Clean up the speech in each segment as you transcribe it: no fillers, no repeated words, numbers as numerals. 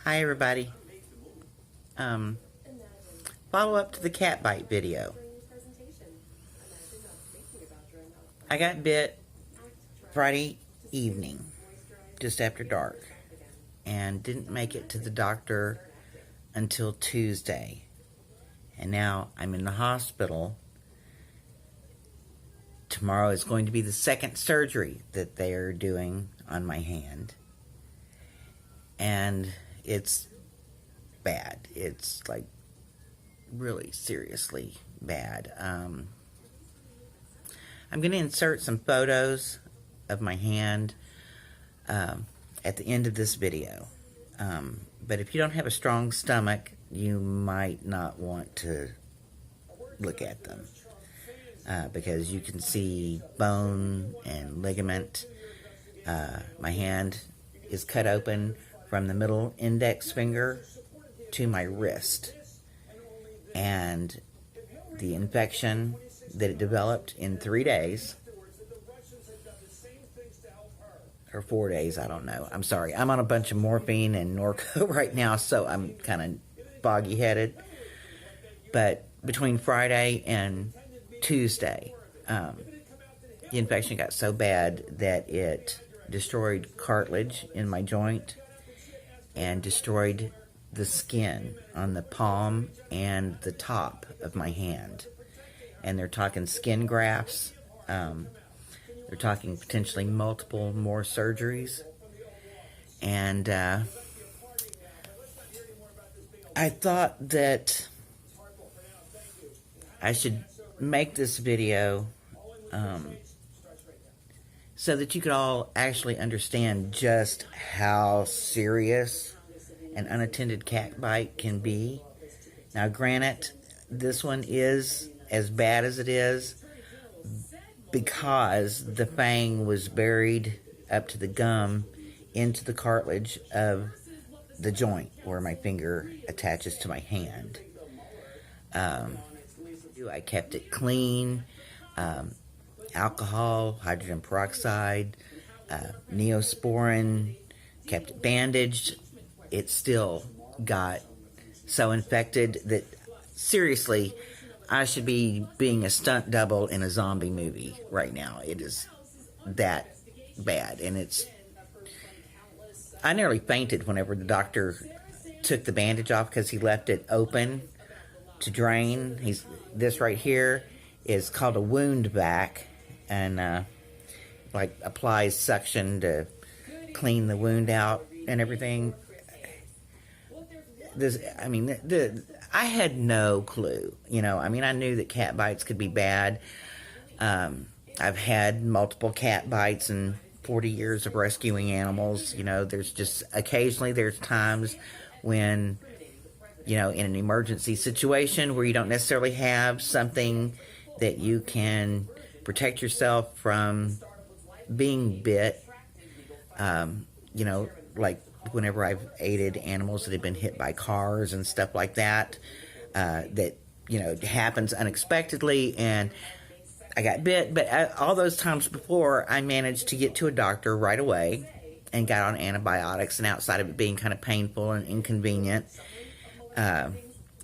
Hi everybody. Follow up to the cat bite video. I got bit Friday evening, just after dark, and didn't make it to the doctor until Tuesday. And now I'm in the hospital. Tomorrow is going to be the second surgery that they are doing on my hand. And it's bad. It's like really seriously bad. I'm going to insert some photos of my hand at the end of this video. But if you don't have a strong stomach, you might not want to look at them. Because you can see bone and ligament. My hand is cut open from the middle index finger to my wrist. And the infection that it developed in 3 days, or 4 days, I don't know. I'm sorry. I'm on a bunch of morphine and Norco right now, so I'm kind of foggy-headed. But between Friday and Tuesday, the infection got so bad that it destroyed cartilage in my joint and destroyed the skin on the palm and the top of my hand. And they're talking skin grafts. They're talking potentially multiple more surgeries. And I thought that I should make this video so that you could all actually understand just how serious an unattended cat bite can be. Now, granted, this one is as bad as it is because the fang was buried up to the gum into the cartilage of the joint where my finger attaches to my hand. I kept it clean, alcohol, hydrogen peroxide, Neosporin, kept it bandaged. It still got so infected that, seriously, I should be being a stunt double in a zombie movie right now. It is that bad. And I nearly fainted whenever the doctor took the bandage off because he left it open to drain. This right here is called a wound vac, and like applies suction to clean the wound out and everything. I had no clue. I knew that cat bites could be bad. I've had multiple cat bites in 40 years of rescuing animals. There's just occasionally there's times when, in an emergency situation where you don't necessarily have something that you can protect yourself from being bit. Like whenever I've aided animals that have been hit by cars and stuff like that, that, happens unexpectedly and I got bit. But all those times before, I managed to get to a doctor right away and got on antibiotics, and outside of it being kind of painful and inconvenient, and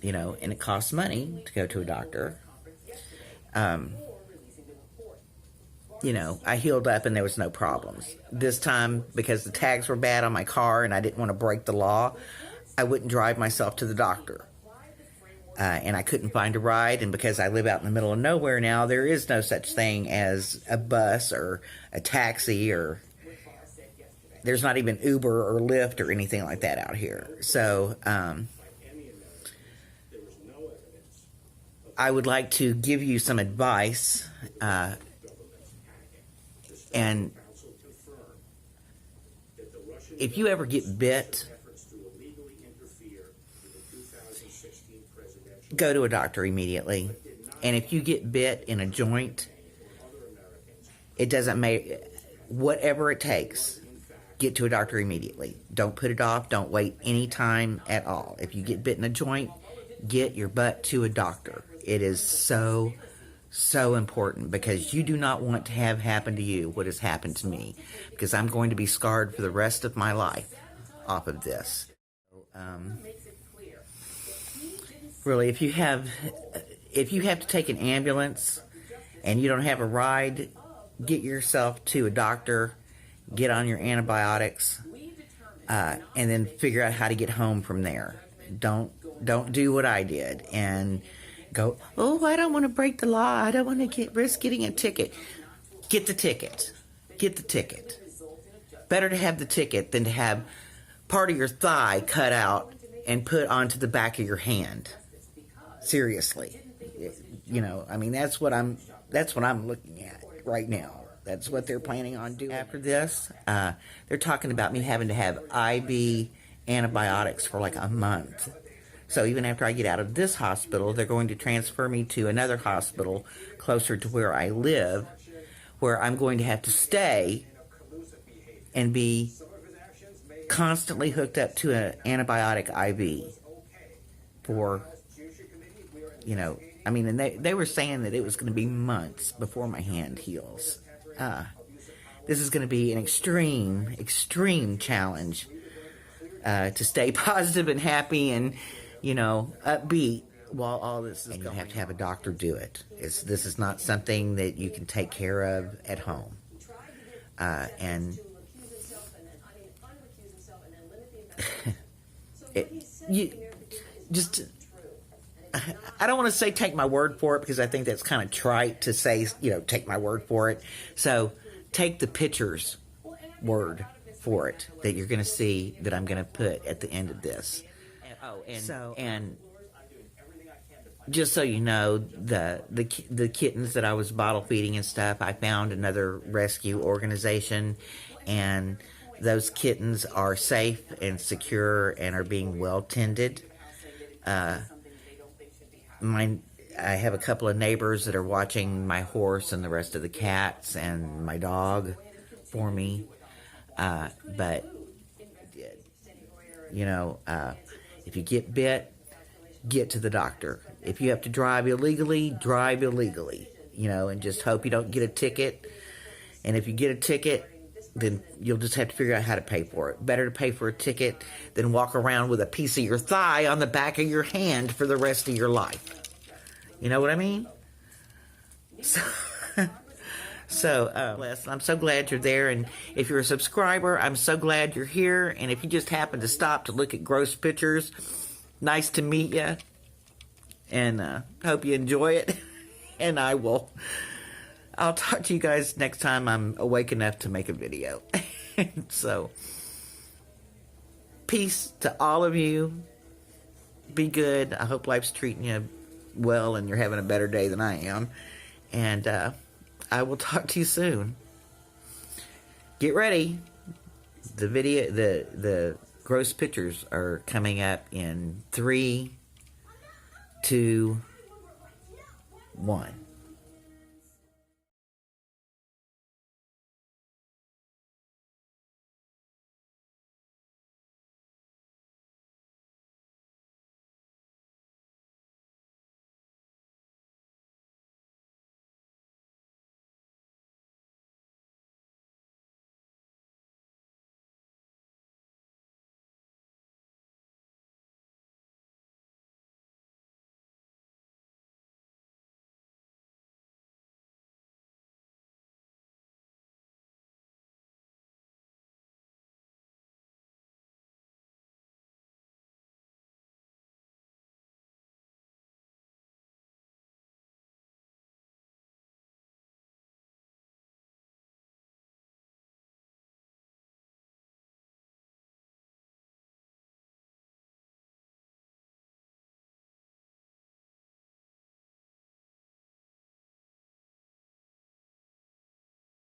it costs money to go to a doctor. I healed up and there was no problems. This time, because the tags were bad on my car and I didn't want to break the law, I wouldn't drive myself to the doctor. And I couldn't find a ride, and because I live out in the middle of nowhere now, there is no such thing as a bus or a taxi, or there's not even Uber or Lyft or anything like that out here. So, I would like to give you some advice, and if you ever get bit, go to a doctor immediately. And if you get bit in a joint, it doesn't matter, whatever it takes, get to a doctor immediately. Don't put it off. Don't wait any time at all. If you get bit in a joint, get your butt to a doctor. It is so important, because you do not want to have happen to you what has happened to me, because I'm going to be scarred for the rest of my life off of this. Really, if you have to take an ambulance and you don't have a ride, get yourself to a doctor, get on your antibiotics, and then figure out how to get home from there. Don't do what I did and go, oh, I don't want to break the law. I don't want to risk getting a ticket. Get the ticket. Get the ticket. Better to have the ticket than to have part of your thigh cut out and put onto the back of your hand. Seriously. You know, I mean, that's what I'm looking at right now. That's what they're planning on doing. After this, they're talking about me having to have IV antibiotics for like a month. So even after I get out of this hospital, they're going to transfer me to another hospital closer to where I live, where I'm going to have to stay and be constantly hooked up to an antibiotic IV for, you know, I mean, and they were saying that it was going to be months before my hand heals. This is going to be an extreme challenge to stay positive and happy and, you know, upbeat while all this is going. You have to have a doctor do it. This is not something that you can take care of at home. And I don't want to say take my word for it, because I think that's kind of trite to say, you know, take my word for it. So take the picture's word for it that you're going to see that I'm going to put at the end of this. And just so you know, the kittens that I was bottle feeding and stuff, I found another rescue organization, and those kittens are safe and secure and are being well tended. I have a couple of neighbors that are watching my horse and the rest of the cats and my dog for me. But, you know, if you get bit, get to the doctor. If you have to drive illegally, you know, and just hope you don't get a ticket. And if you get a ticket, then you'll just have to figure out how to pay for it. Better to pay for a ticket than walk around with a piece of your thigh on the back of your hand for the rest of your life. You know what I mean? So, I'm so glad you're there. And if you're a subscriber, I'm so glad you're here. And if you just happen to stop to look at gross pictures, nice to meet you. And hope you enjoy it. And I'll talk to you guys next time I'm awake enough to make a video. So, peace to all of you. Be good. I hope life's treating you well and you're having a better day than I am. And I will talk to you soon. Get ready. The gross pictures are coming up in 3, 2, 1.